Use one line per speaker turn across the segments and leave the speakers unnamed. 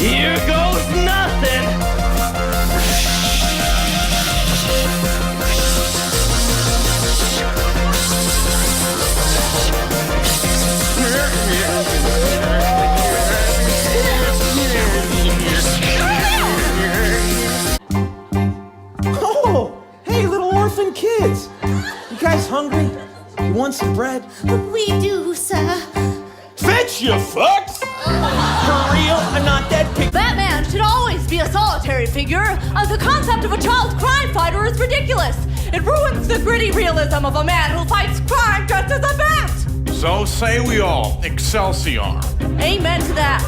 Here goes nothing.
Oh, hey, little orphan kids. You guys hungry? You want some bread?
We do, sir.
Fetch, you fucks! For real? I'm not that picky.
Batman should always be a solitary figure, as the concept of a child crime fighter is ridiculous. It ruins the gritty realism of a man who fights crime dressed as a bat.
So say we all. Excelsior.
Amen to that.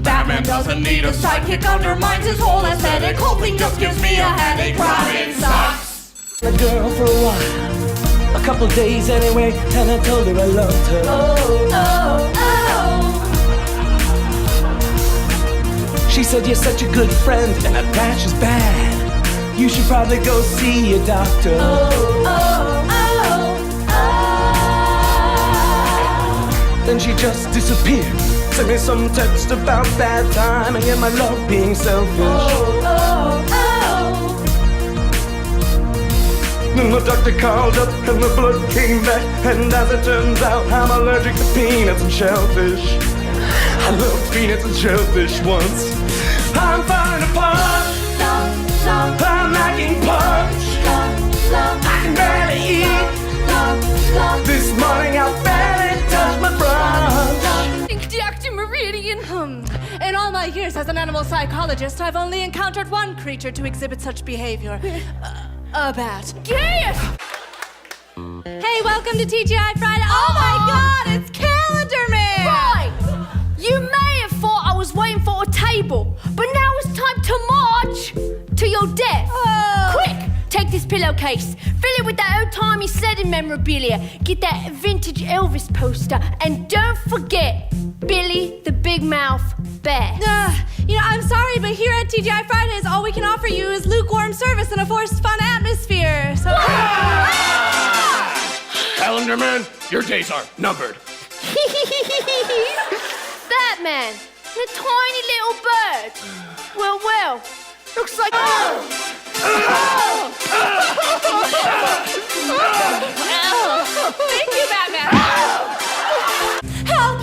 Batman doesn't need a sidekick, undermines his whole aesthetic. Whole thing just gives me a headache. Robin sucks.
A girl for a while, a couple days anyway, and I told her I loved her.
Oh, oh, oh.
She said, you're such a good friend, and that patch is bad. You should probably go see a doctor.
Oh, oh, oh, oh.
Then she just disappeared. Sent me some text about bad timing and my love being selfish.
Oh, oh, oh.
Then the doctor called up and the blood came back. And as it turns out, I'm allergic to peanuts and shellfish. I loved peanuts and shellfish once. I'm falling apart. I'm lacking punch. I can barely eat. This morning I barely touched my brunch.
Dr. Meridian. In all my years as an animal psychologist, I've only encountered one creature to exhibit such behavior. A bat. Yes! Hey, welcome to TGI Friday. Oh my God, it's Calendar Man!
Right! You may have thought I was waiting for a table, but now it's time to march to your death.
Oh.
Quick, take this pillowcase, fill it with that old-timey sledding memorabilia, get that vintage Elvis poster, and don't forget Billy the Big Mouth Bear.
I'm sorry, but here at TGI Fridays, all we can offer you is lukewarm service and a forced fun atmosphere. So.
Calendar Man, your days are numbered.
Batman, the tiny little bird. Well, looks like...
Thank you, Batman. Help!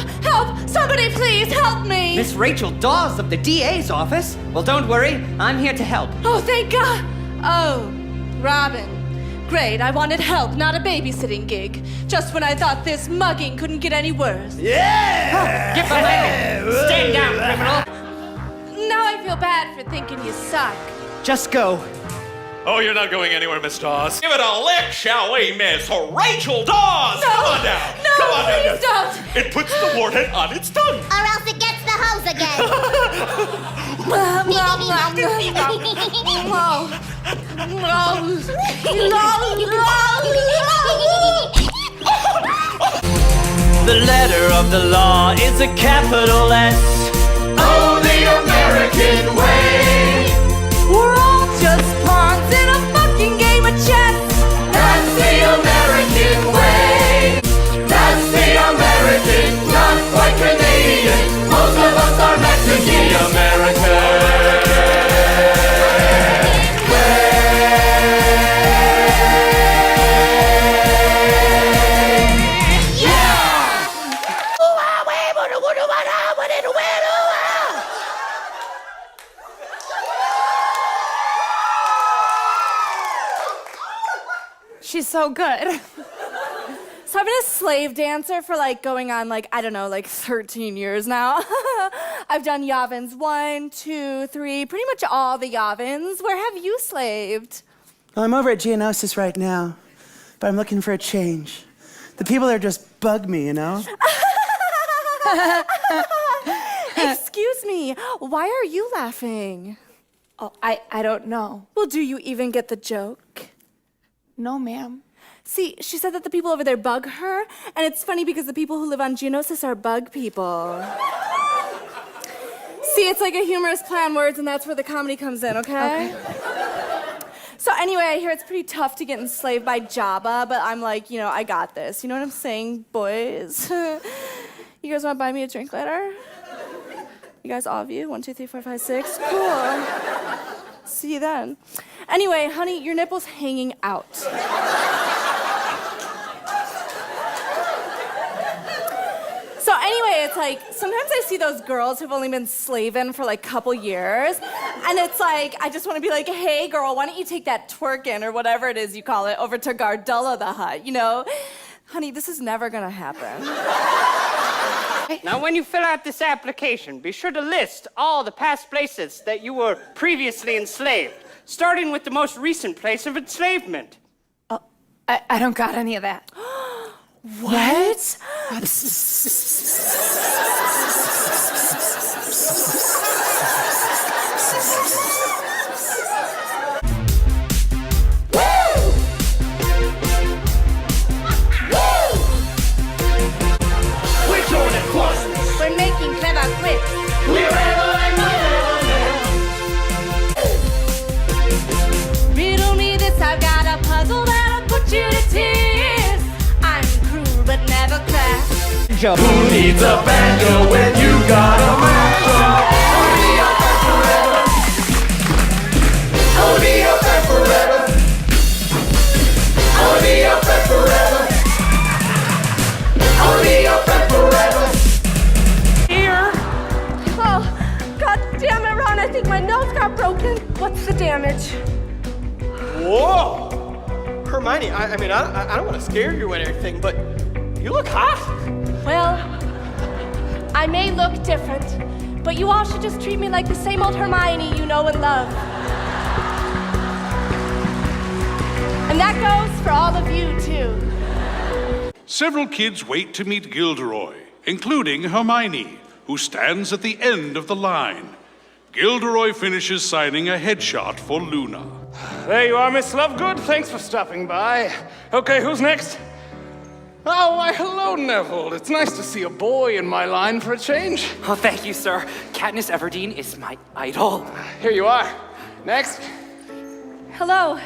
Somebody please help me!
Miss Rachel Dawes of the DA's office. Well, don't worry, I'm here to help.
Oh, thank God! Oh, Robin. Great, I wanted help, not a babysitting gig. Just when I thought this mugging couldn't get any worse.
Yeah!
Get behind me! Stand down, criminal!
Now I feel bad for thinking you suck.
Just go.
Oh, you're not going anywhere, Miss Dawes. Give it a lick, shall we, Miss Rachel Dawes? Come on down.
No,
Come on down.
please don't.
It puts the warhead on its tongue.
Or else it gets the hose again.
The letter of the law is a capital S.
Oh, the American way.
We're all just pawns in a fucking game of chess.
That's the American way. That's the American, not quite Canadian. Most of us are Mexican. The American way. Yeah!
She's so good. So I've been a slave dancer for going on 13 years now. I've done Yavins 1, 2, 3, pretty much all the Yavins. Where have you slaved?
I'm over at Geonosis right now, but I'm looking for a change. The people there just bug me, you know?
Excuse me, why are you laughing?
Oh, I don't know.
Well, do you even get the joke?
No, ma'am.
See, she said that the people over there bug her, and it's funny because the people who live on Geonosis are bug people. See, it's like a humorous play on words, and that's where the comedy comes in, okay? So anyway, I hear it's pretty tough to get enslaved by Jabba, but I'm like, I got this. You know what I'm saying, boys? You guys want to buy me a drink later? You guys all view? 1, 2, 3, 4, 5, 6. Cool. See you then. Anyway, honey, your nipple's hanging out. So anyway, it's like, sometimes I see those girls who've only been slaving for like a couple years, and it's like, I just want to be like, hey girl, why don't you take that twerking, or whatever it is you call it, over to Gardella the Hut, you know? Honey, this is never gonna happen.
Now, when you fill out this application, be sure to list all the past places that you were previously enslaved, starting with the most recent place of enslavement.
Oh, I don't got any of that.
What?
We're making clever quips.
Riddle me this, I've got a puzzle that'll put you to tears. I'm cruel but never crass.
Who needs a banjo when you got a banjo? Only up and forever. Only up and forever. Only up and forever. Only up and forever.
Here. Oh, God damn it, Ron. I think my nose got broken. What's the damage?
Whoa! Hermione, I mean, I don't want to scare you or anything, but you look hot.
Well, I may look different, but you all should just treat me like the same old Hermione you know and love. And that goes for all of you, too.
Several kids wait to meet Gilderoy, including Hermione, who stands at the end of the line. Gilderoy finishes signing a headshot for Luna.
There you are, Miss Lovegood. Thanks for stopping by. Okay, who's next? Oh, why, hello, Neville. It's nice to see a boy in my line for a change.
Oh, thank you, sir. Katniss Everdeen is my idol.
Here you are. Next.
Hello,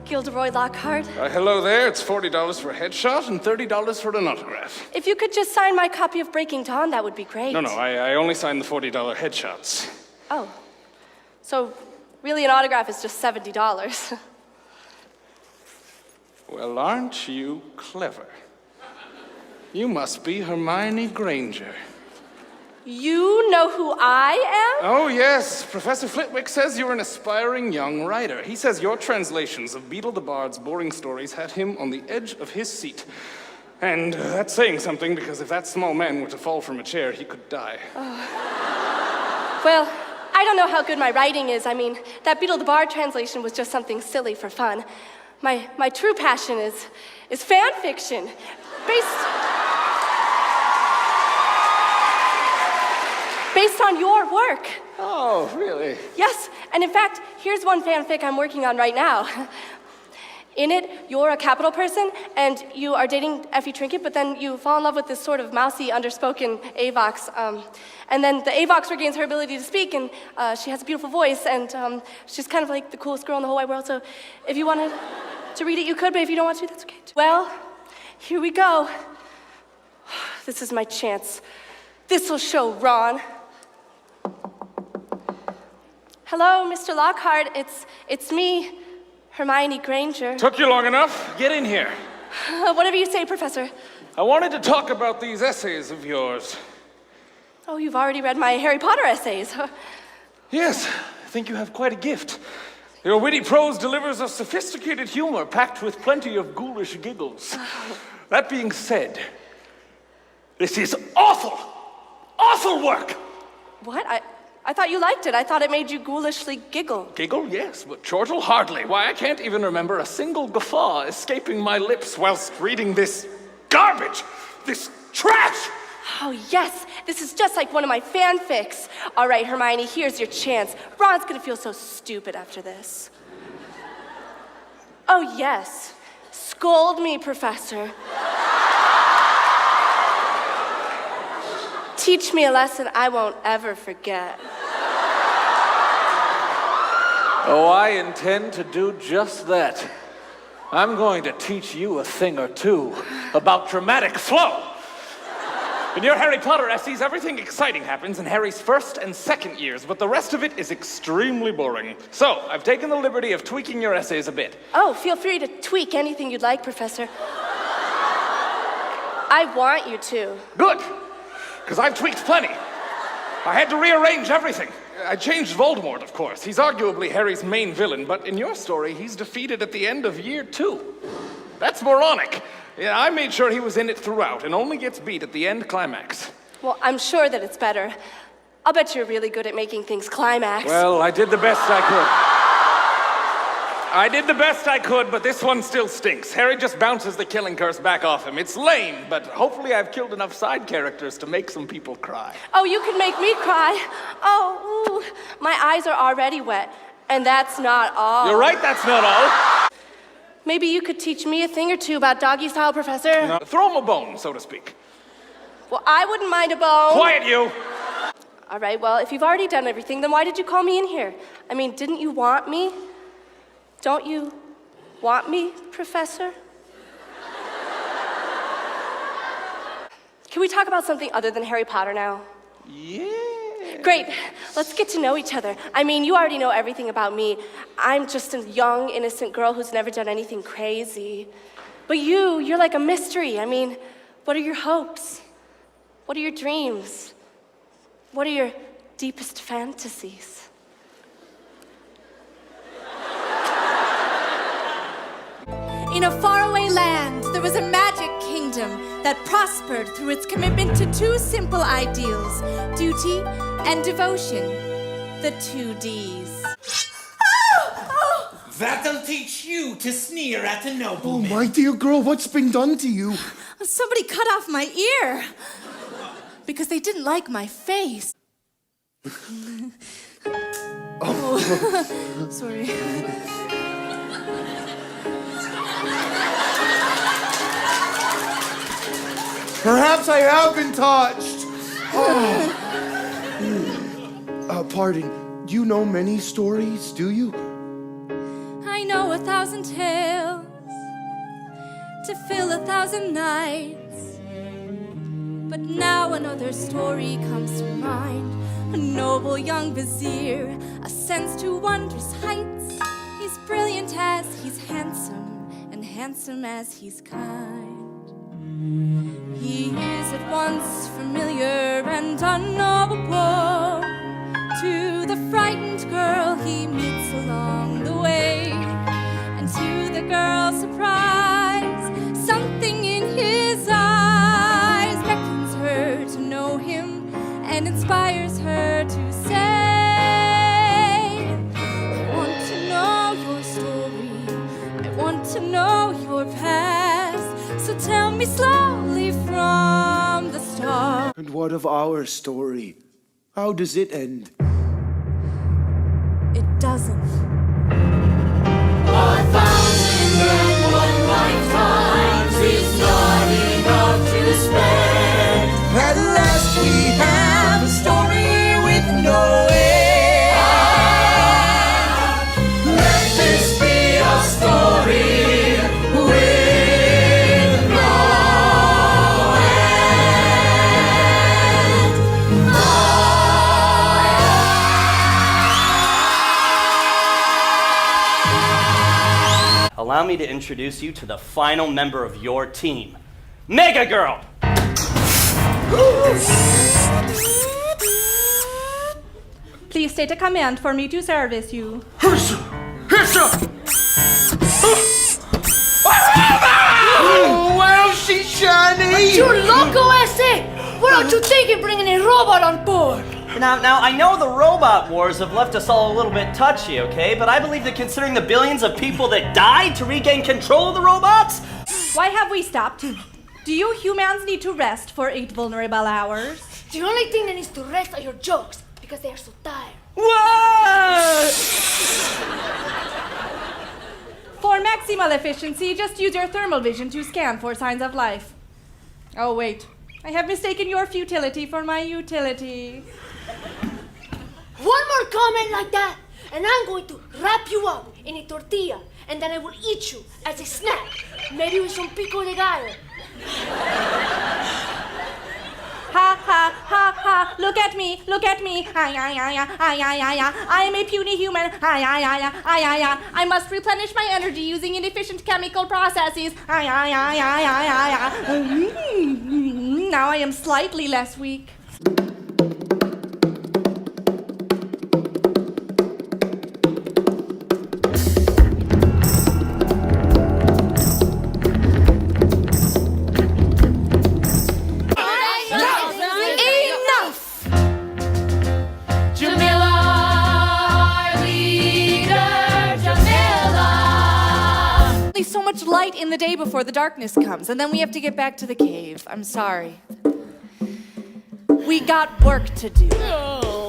Gilderoy Lockhart.
Hello there. It's $40 for a headshot and $30 for an autograph.
If you could just sign my copy of Breaking Dawn, that would be great.
No, I only signed the $40 headshots.
Oh. So, really, an autograph is just $70.
Well, aren't you clever? You must be Hermione Granger.
You know who I am?
Oh, yes. Professor Flitwick says you're an aspiring young writer. He says your translations of Beetle the Bard's boring stories had him on the edge of his seat. And that's saying something, because if that small man were to fall from a chair, he could die.
Well, I don't know how good my writing is. I mean, that Beetle the Bard translation was just something silly for fun. My true passion is fan fiction, based on your work.
Oh, really?
Yes, and in fact, here's one fanfic I'm working on right now. In it, you're a capital person, and you are dating Effie Trinket, but then you fall in love with this sort of mousy, underspoken Avox. And then the Avox regains her ability to speak, and she has a beautiful voice, and she's kind of like the coolest girl in the whole wide world, so if you wanted to read it, you could, but if you don't want to, that's okay. Well, here we go. This is my chance. This'll show Ron. Hello, Mr. Lockhart. It's me, Hermione Granger.
Took you long enough. Get in here.
Whatever you say, Professor.
I wanted to talk about these essays of yours.
Oh, you've already read my Harry Potter essays.
Yes, I think you have quite a gift. Your witty prose delivers a sophisticated humor packed with plenty of ghoulish giggles. That being said, this is awful work.
What? I thought you liked it. I thought it made you ghoulishly giggle.
Giggle, yes, but chortle hardly. Why, I can't even remember a single guffaw escaping my lips whilst reading this garbage, this trash.
Oh, yes. This is just like one of my fanfics. All right, Hermione, here's your chance. Ron's gonna feel so stupid after this. Oh, yes. Scold me, Professor. Teach me a lesson I won't ever forget.
Oh, I intend to do just that. I'm going to teach you a thing or two about dramatic flow.
In your Harry Potter essays, everything exciting happens in Harry's first and second years, but the rest of it is extremely boring. So, I've taken the liberty of tweaking your essays a bit.
Oh, feel free to tweak anything you'd like, Professor. I want you to.
Good, because I've tweaked plenty. I had to rearrange everything. I changed Voldemort, of course. He's arguably Harry's main villain, but in your story, he's defeated at the end of year 2. That's moronic. Yeah, I made sure he was in it throughout and only gets beat at the end climax.
Well, I'm sure that it's better. I'll bet you're really good at making things climax.
Well, I did the best I could, but this one still stinks. Harry just bounces the killing curse back off him. It's lame, but hopefully I've killed enough side characters to make some people cry.
Oh, you can make me cry. Oh, ooh, my eyes are already wet, and that's not all.
You're right, that's not all.
Maybe you could teach me a thing or two about doggy style, Professor?
No, throw him a bone, so to speak.
Well, I wouldn't mind a bone.
Quiet, you!
All right, well, if you've already done everything, then why did you call me in here? I mean, didn't you want me? Don't you want me, Professor? Can we talk about something other than Harry Potter now?
Yeah.
Great, let's get to know each other. I mean, you already know everything about me. I'm just a young, innocent girl who's never done anything crazy. But you're like a mystery. I mean, what are your hopes? What are your dreams? What are your deepest fantasies?
In a faraway land, there was a magic kingdom that prospered through its commitment to 2 simple ideals, duty and devotion, the 2 Ds.
That'll teach you to sneer at a nobleman.
Oh, my dear girl, what's been done to you?
Somebody cut off my ear because they didn't like my face. Oh, sorry.
Perhaps I have been touched. Pardon, you know many stories, do you?
I know 1,000 tales to fill 1,000 nights. But now another story comes to mind. A noble young vizier ascends to wondrous heights. He's brilliant as he's handsome, and handsome as he's kind. He is at once familiar and unknowable to the frightened girl he meets along the way. And to the girl's surprise, something in his eyes beckons her to know him and inspires her to say, I want to know your story, I want to know your past, so tell me slowly from the start.
And what of our story? How does it end?
It doesn't.
1,001 lifetimes is not enough to spend.
At last we have a story with no end.
Let this be a story with no end.
Allow me to introduce you to the final member of your team, Mega Girl.
Please state a command for me to service you.
Oh, well, she's shiny!
You're loco, ese! What don't you think of bringing a robot on board?
Now, I know the robot wars have left us all a little bit touchy, okay? But I believe that considering the billions of people that died to regain control of the robots...
Why have we stopped? Do you humans need to rest for 8 vulnerable hours?
The only thing that needs to rest are your jokes, because they are so tired.
What? For maximal efficiency, just use your thermal vision to scan for signs of life. Oh, wait. I have mistaken your futility for my utility.
One more comment like that, and I'm going to wrap you up in a tortilla, and then I will eat you as a snack, maybe with some pico de gallo.
ha, ha, ha, ha. Look at me, look at me. I am a puny human. I must replenish my energy using inefficient chemical processes. Now I am slightly less weak. Light in the day before the darkness comes, and then we have to get back to the cave. I'm sorry. We got work to do.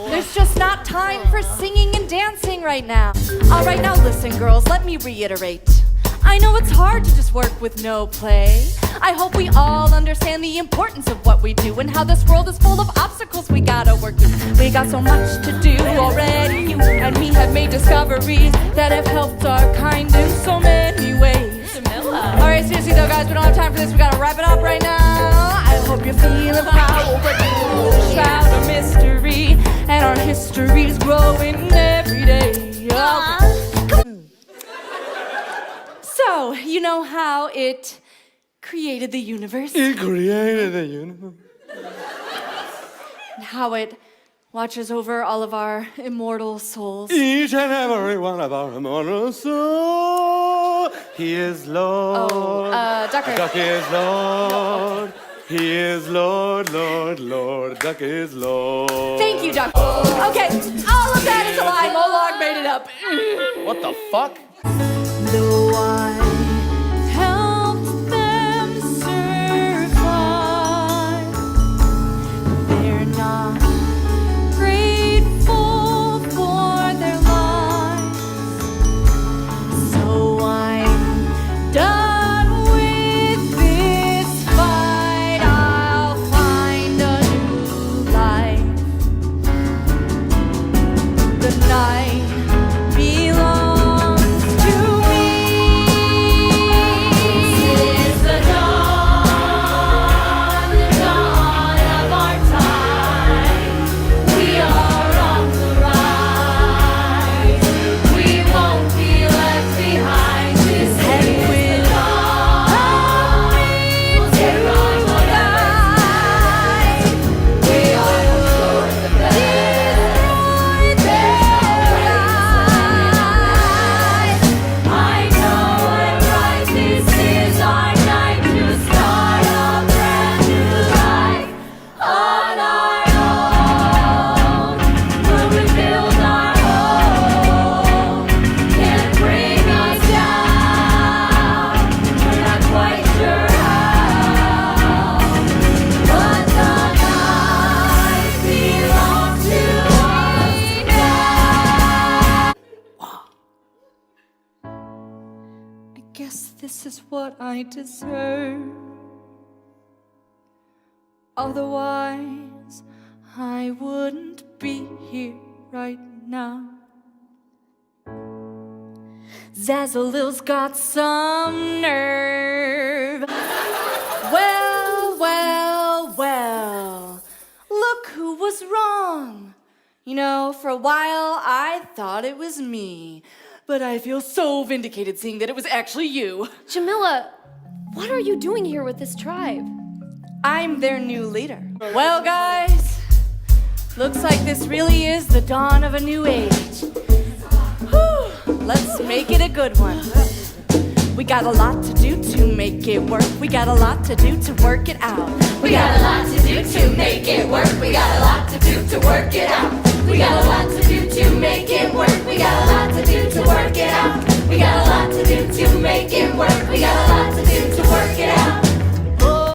There's just not time for singing and dancing right now. All right, now listen, girls, let me reiterate. I know it's hard to just work with no play. I hope we all understand the importance of what we do and how this world is full of obstacles we gotta work through. We got so much to do already. You and me have made discoveries that have helped our kind in so many ways. All right, seriously though, guys, we don't have time for this. We gotta wrap it up right now. I hope you're feeling how we're breaking through the shroud of mystery, and our history's growing every day. So, you know how it created the universe?
It created the universe.
And how it watches over all of our immortal souls.
Each and every one of our immortal souls. He is Lord.
Ducker.
Duck is Lord. He is Lord, Lord, Lord. Duck is Lord.
Thank you, Duck. Okay, all of that is a lie. Moloch made it up.
What the fuck?
Though I helped them survive, they're not grateful for their lives. So I'm done with this fight. I'll find a new life. The night belongs to me. This is the dawn of our time. We are on the rise. We won't be left behind. This is the dawn. We'll take on whatever lies. We are for the best. I know I'm right. This is our night to start a brand new life on our own. We'll rebuild our home. Can't bring us down. We're not quite sure how, but the night belongs to us now. I guess this is what I deserve. Otherwise, I wouldn't be here right now. Zazzalil's got some nerve. Well, well, well. Look who was wrong. You know, for a while I thought it was me. But I feel so vindicated seeing that it was actually you.
Jamila, what are you doing here with this tribe?
I'm their new leader. Well, guys, looks like this really is the dawn of a new age. Whew, let's make it a good one. We got a lot to do to make it work. We got a lot to do to work it out.
We got a lot to do to make it work. We got a lot to do to work it out. We got a lot to do to make it work. We got a lot